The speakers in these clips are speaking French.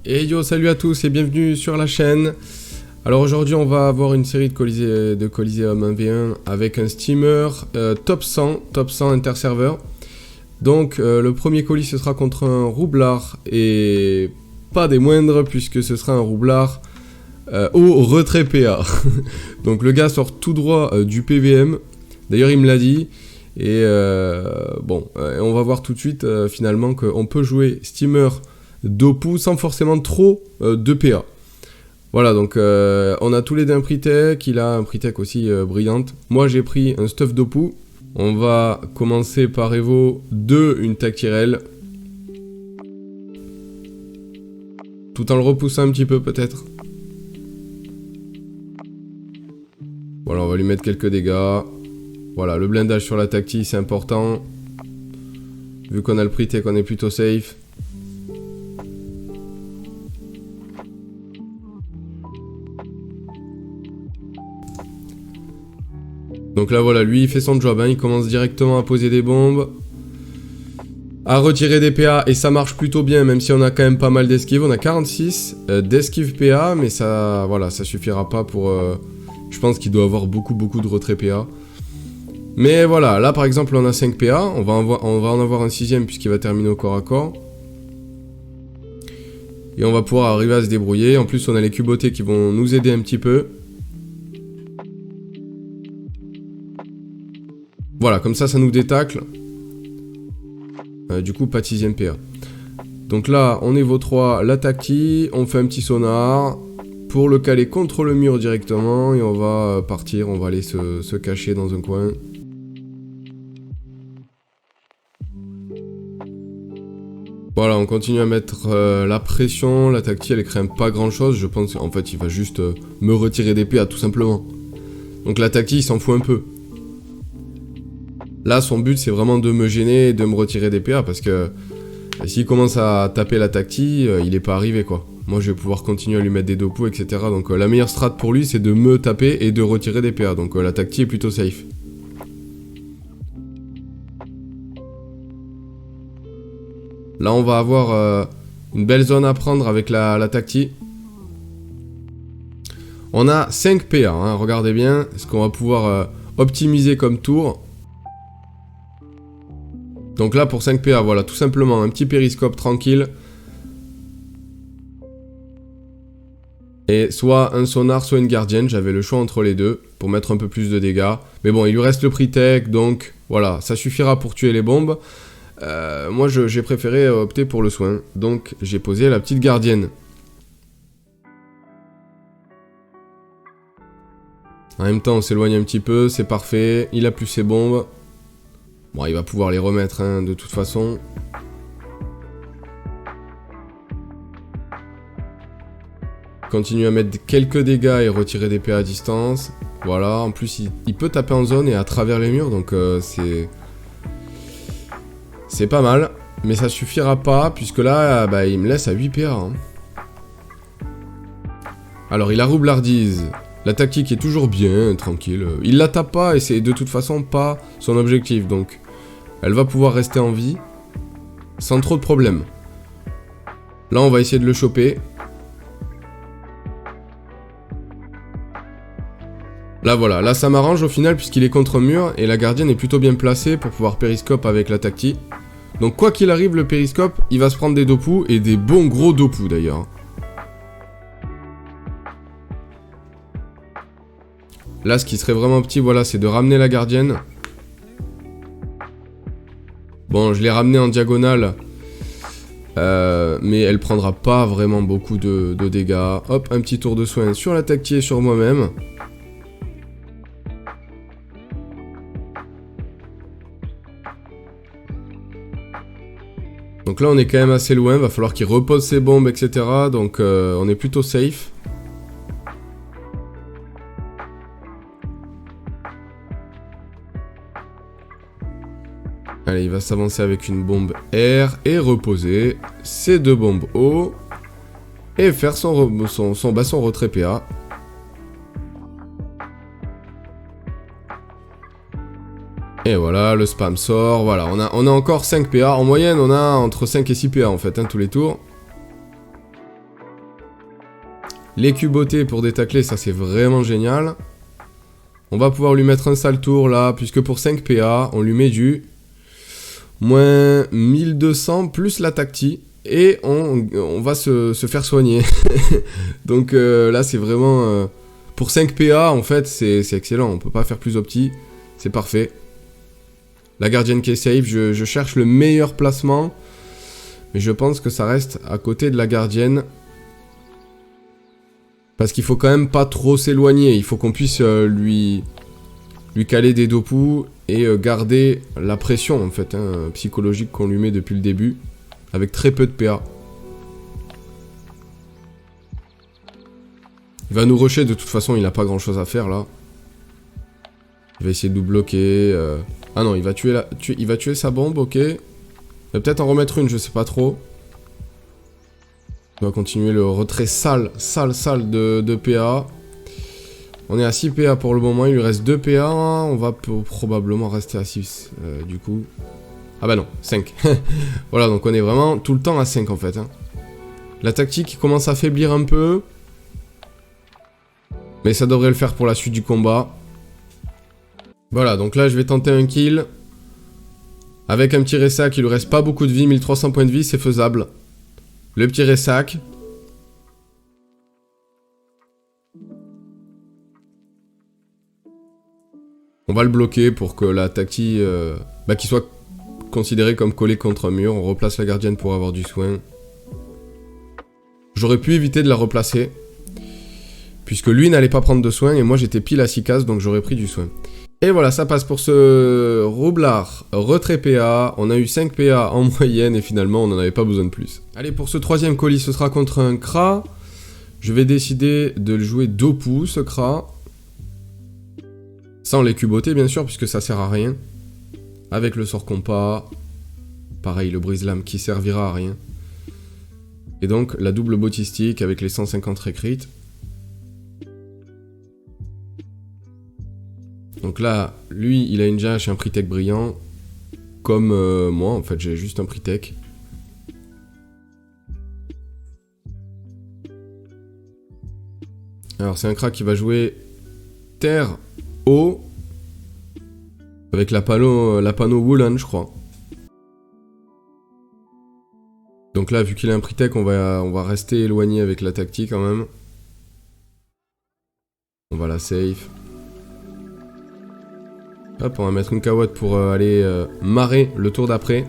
Et yo, salut à tous et bienvenue sur la chaîne. Alors aujourd'hui on va avoir une série de Coliseum 1v1 avec un steamer top 100 interserveur. Donc le premier colis ce sera contre un roublard et pas des moindres puisque ce sera un roublard au retrait PA. Donc le gars sort tout droit du PVM, d'ailleurs il me l'a dit. Et on va voir tout de suite finalement qu'on peut jouer steamer Dopu sans forcément trop de PA. Voilà, donc on a tous les deux un Pritech, il a un Pritech aussi brillante. Moi j'ai pris un stuff Dopu. On va commencer par Evo 2, une Tactirel. Tout en le repoussant un petit peu peut-être. Voilà, on va lui mettre quelques dégâts. Voilà, le blindage sur la tactique c'est important. Vu qu'on a le Pritech, on est plutôt safe. Donc là voilà, lui il fait son job, hein. Il commence directement à poser des bombes, à retirer des PA et ça marche plutôt bien même si on a quand même pas mal d'esquive. On a 46 d'esquive PA mais ça, voilà, ça suffira pas pour... je pense qu'il doit avoir beaucoup de retrait PA. Mais voilà, là par exemple on a 5 PA, on va en avoir un 6ème puisqu'il va terminer au corps à corps. Et on va pouvoir arriver à se débrouiller, en plus on a les cubotés qui vont nous aider un petit peu. Voilà, comme ça nous détacle. Du coup pas de 6ème PA. Donc là on est Evo 3, la tactique, on fait un petit sonar pour le caler contre le mur directement. Et on va partir, on va aller se cacher dans un coin. Voilà, on continue à mettre la pression. La tactique elle craint pas grand chose. Je pense qu'en fait il va juste me retirer des PA tout simplement. Donc la tactique il s'en fout un peu. Là son but c'est vraiment de me gêner et de me retirer des PA. Parce que s'il commence à taper la tactique, il est pas arrivé quoi. Moi je vais pouvoir continuer à lui mettre des dopus etc. Donc la meilleure strat pour lui c'est de me taper et de retirer des PA. Donc la tactique est plutôt safe. Là on va avoir une belle zone à prendre avec la tactique. On a 5 PA, hein, regardez bien ce qu'on va pouvoir optimiser comme tour. Donc là pour 5 PA, voilà, tout simplement un petit périscope tranquille. Et soit un sonar, soit une gardienne, j'avais le choix entre les deux pour mettre un peu plus de dégâts. Mais bon, il lui reste le Pritech, donc voilà, ça suffira pour tuer les bombes. Moi j'ai préféré opter pour le soin, donc j'ai posé la petite gardienne. En même temps on s'éloigne un petit peu, c'est parfait, il a plus ses bombes. Bon il va pouvoir les remettre hein, de toute façon. Continue à mettre quelques dégâts et retirer des PA à distance. Voilà, en plus il peut taper en zone et à travers les murs, donc c'est pas mal, mais ça suffira pas, puisque là, bah, il me laisse à 8 PA. Hein. Alors, il a roublardise. La tactique est toujours bien, tranquille. Il la tape pas, et c'est de toute façon pas son objectif, donc elle va pouvoir rester en vie, sans trop de problèmes. Là, on va essayer de le choper. Là, voilà. Là, ça m'arrange au final, puisqu'il est contre un mur, et la gardienne est plutôt bien placée pour pouvoir périscope avec la tactique. Donc quoi qu'il arrive, le périscope, il va se prendre des dopus, et des bons gros dopus d'ailleurs. Là, ce qui serait vraiment petit, voilà, c'est de ramener la gardienne. Bon, je l'ai ramenée en diagonale, mais elle prendra pas vraiment beaucoup de dégâts. Hop, un petit tour de soin sur la tactique et sur moi-même. Donc là on est quand même assez loin, va falloir qu'il repose ses bombes etc. Donc on est plutôt safe. Allez, il va s'avancer avec une bombe R et reposer ses 2 bombes O. Et faire son retrait PA. Et voilà, le spam sort, voilà, on a encore 5 PA, en moyenne on a entre 5 et 6 PA en fait, hein, tous les tours. Les cubotés pour détacler, ça c'est vraiment génial. On va pouvoir lui mettre un sale tour là, puisque pour 5 PA, on lui met du moins 1200 plus la tacti. Et on va se faire soigner. Donc là c'est vraiment... pour 5 PA en fait c'est excellent, on peut pas faire plus opti. C'est parfait. La gardienne qui est safe, je cherche le meilleur placement. Mais je pense que ça reste à côté de la gardienne. Parce qu'il faut quand même pas trop s'éloigner. Il faut qu'on puisse lui caler des dopous et garder la pression en fait, hein, psychologique qu'on lui met depuis le début. Avec très peu de PA. Il va nous rusher, de toute façon il n'a pas grand chose à faire là. Il va essayer de nous bloquer. Ah non, il va tuer sa bombe, ok. Il va peut-être en remettre une, je sais pas trop. On va continuer le retrait sale de PA. On est à 6 PA pour le moment, il lui reste 2 PA. On va probablement rester à 6 du coup. Ah bah non, 5. Voilà, donc on est vraiment tout le temps à 5 en fait. Hein. La tactique commence à faiblir un peu. Mais ça devrait le faire pour la suite du combat. Voilà, donc là je vais tenter un kill. Avec un petit ressac, il lui reste pas beaucoup de vie, 1300 points de vie, c'est faisable. Le petit ressac. On va le bloquer pour que la tactique... qu'il soit considéré comme collé contre un mur. On replace la gardienne pour avoir du soin. J'aurais pu éviter de la replacer. Puisque lui n'allait pas prendre de soin et moi j'étais pile à 6 cases, donc j'aurais pris du soin. Et voilà, ça passe pour ce roublard retrait PA. On a eu 5 PA en moyenne et finalement on n'en avait pas besoin de plus. Allez, pour ce troisième colis, ce sera contre un Kra. Je vais décider de le jouer Dopu, ce Kra. Sans les cuboter bien sûr, puisque ça sert à rien. Avec le sort compas. Pareil, le brise-lame qui servira à rien. Et donc la double botistique avec les 150 récrites. Donc là, lui, il a une jache et un Pritech brillant. Comme moi, en fait, j'ai juste un Pritech. Alors, c'est un crack qui va jouer terre, eau. Avec la panneau Woolen, je crois. Donc là, vu qu'il a un Pritech, on va rester éloigné avec la tactique quand même. On va la safe. Hop, on va mettre une cawotte pour aller marrer le tour d'après.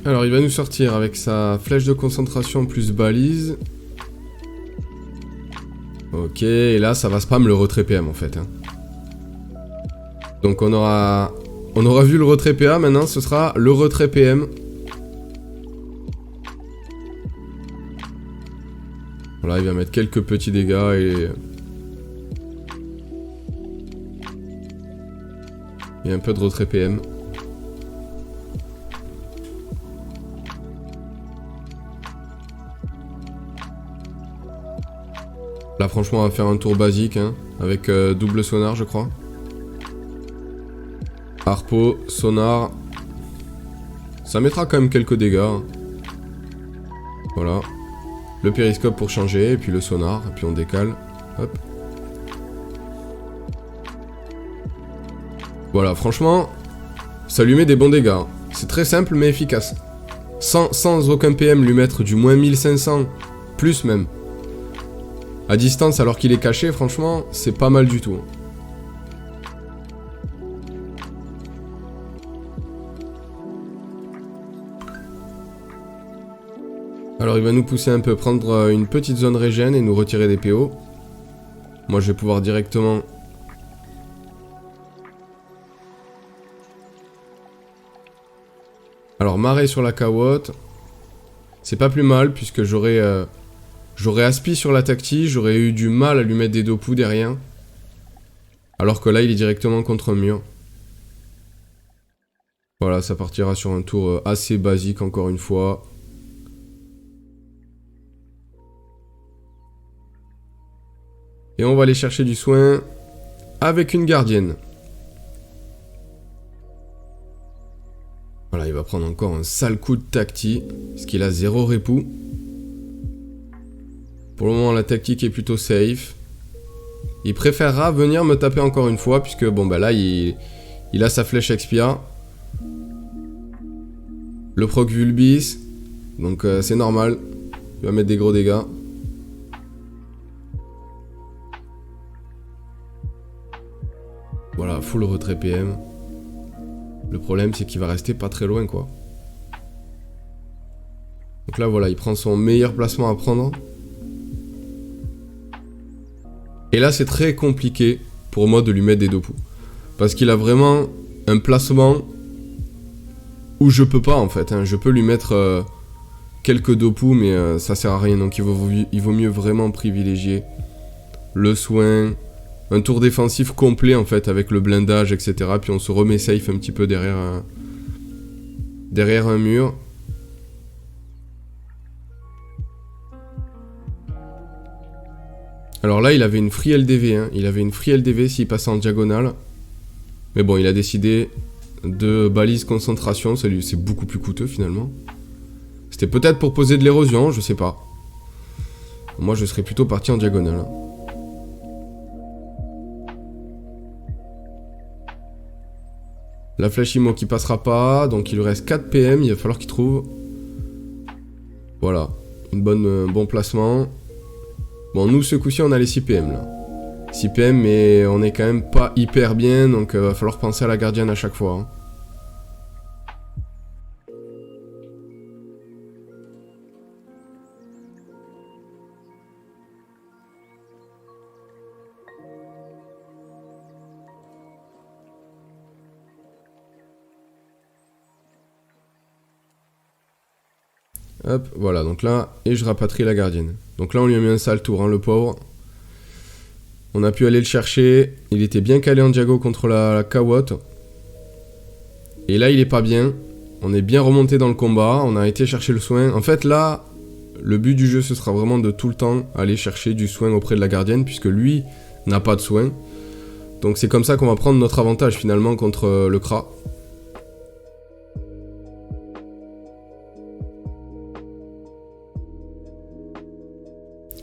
Alors il va nous sortir avec sa flèche de concentration plus balise. Ok, et là ça va spam le retrait PM en fait. Hein. Donc on aura vu le retrait PA, maintenant ce sera le retrait PM. Voilà, il va mettre quelques petits dégâts et un peu de retrait PM. Là franchement on va faire un tour basique hein, avec double sonar je crois. Harpo, sonar. Ça mettra quand même quelques dégâts. Hein. Voilà. Le périscope pour changer, et puis le sonar, et puis on décale. Hop. Voilà, franchement, ça lui met des bons dégâts. Hein. C'est très simple mais efficace. Sans aucun PM lui mettre du moins 1500, plus même. À distance alors qu'il est caché, franchement, c'est pas mal du tout. Alors il va nous pousser un peu, prendre une petite zone régène et nous retirer des PO. Moi je vais pouvoir directement... Alors marrer sur la cawotte. C'est pas plus mal puisque j'aurais aspi sur la tactique, j'aurais eu du mal à lui mettre des dopous derrière. Alors que là il est directement contre un mur. Voilà, ça partira sur un tour assez basique encore une fois. Et on va aller chercher du soin avec une gardienne. Voilà, il va prendre encore un sale coup de tacti, parce qu'il a 0 répou. Pour le moment, la tactique est plutôt safe. Il préférera venir me taper encore une fois, puisque bon bah là, il a sa flèche expia. Le proc Vulbis, donc c'est normal. Il va mettre des gros dégâts. Voilà, full retrait PM. Le problème, c'est qu'il va rester pas très loin, quoi. Donc là, voilà, il prend son meilleur placement à prendre. Et là, c'est très compliqué pour moi de lui mettre des Dopu. Parce qu'il a vraiment un placement où je peux pas, en fait. Hein. Je peux lui mettre quelques Dopu, mais ça sert à rien. Donc il vaut mieux vraiment privilégier le soin, un tour défensif complet, en fait, avec le blindage, etc. Puis on se remet safe un petit peu derrière un mur. Alors là, il avait une free LDV, hein. Il avait une free LDV s'il passait en diagonale. Mais bon, il a décidé de balise concentration. C'est beaucoup plus coûteux, finalement. C'était peut-être pour poser de l'érosion, je sais pas. Moi, je serais plutôt parti en diagonale. Hein. La flèche immo qui passera pas, donc il lui reste 4 PM, il va falloir qu'il trouve. Voilà, un bon placement. Bon, nous, ce coup-ci, on a les 6 PM, là. 6 PM, mais on est quand même pas hyper bien, donc va falloir penser à la gardienne à chaque fois. Hein. Hop, voilà, donc là, et je rapatrie la gardienne. Donc là, on lui a mis un sale tour, hein, le pauvre. On a pu aller le chercher. Il était bien calé en diago contre la Kawot. Et là, il est pas bien. On est bien remonté dans le combat. On a été chercher le soin. En fait, là, le but du jeu, ce sera vraiment de tout le temps aller chercher du soin auprès de la gardienne, puisque lui n'a pas de soin. Donc c'est comme ça qu'on va prendre notre avantage, finalement, contre le Kra.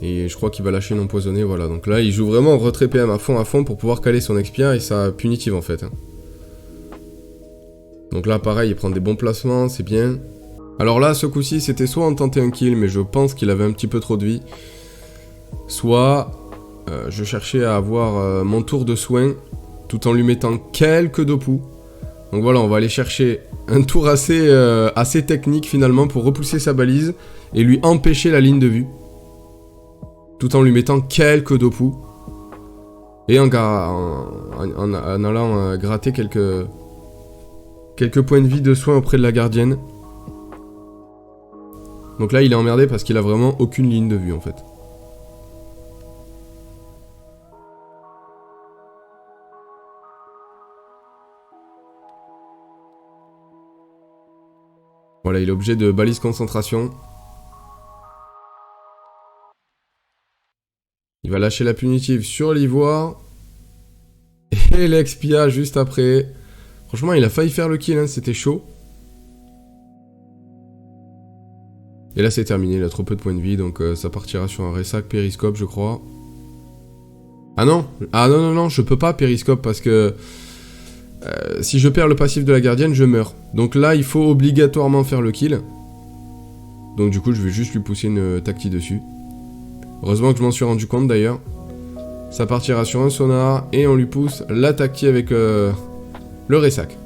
Et je crois qu'il va lâcher une empoisonnée, voilà. Donc là, il joue vraiment en retrait PM à fond pour pouvoir caler son expia et sa punitive, en fait. Donc là, pareil, il prend des bons placements, c'est bien. Alors là, ce coup-ci, c'était soit on tentait un kill, mais je pense qu'il avait un petit peu trop de vie. Soit je cherchais à avoir mon tour de soin, tout en lui mettant quelques Dopu. Donc voilà, on va aller chercher un tour assez technique, finalement, pour repousser sa balise et lui empêcher la ligne de vue. Tout en lui mettant quelques Dopu. Et en allant gratter quelques points de vie de soin auprès de la gardienne. Donc là, il est emmerdé parce qu'il a vraiment aucune ligne de vue, en fait. Voilà, il est obligé de balise concentration. Il va lâcher la punitive sur l'ivoire. Et l'expia juste après. Franchement, il a failli faire le kill, hein, c'était chaud. Et là, c'est terminé, il a trop peu de points de vie, donc ça partira sur un ressac périscope, je crois. Ah non, non, je peux pas périscope parce que si je perds le passif de la gardienne, je meurs. Donc là, il faut obligatoirement faire le kill. Donc du coup, je vais juste lui pousser une tacti dessus. Heureusement que je m'en suis rendu compte d'ailleurs. Ça partira sur un sonar et on lui pousse la tacti avec le ressac.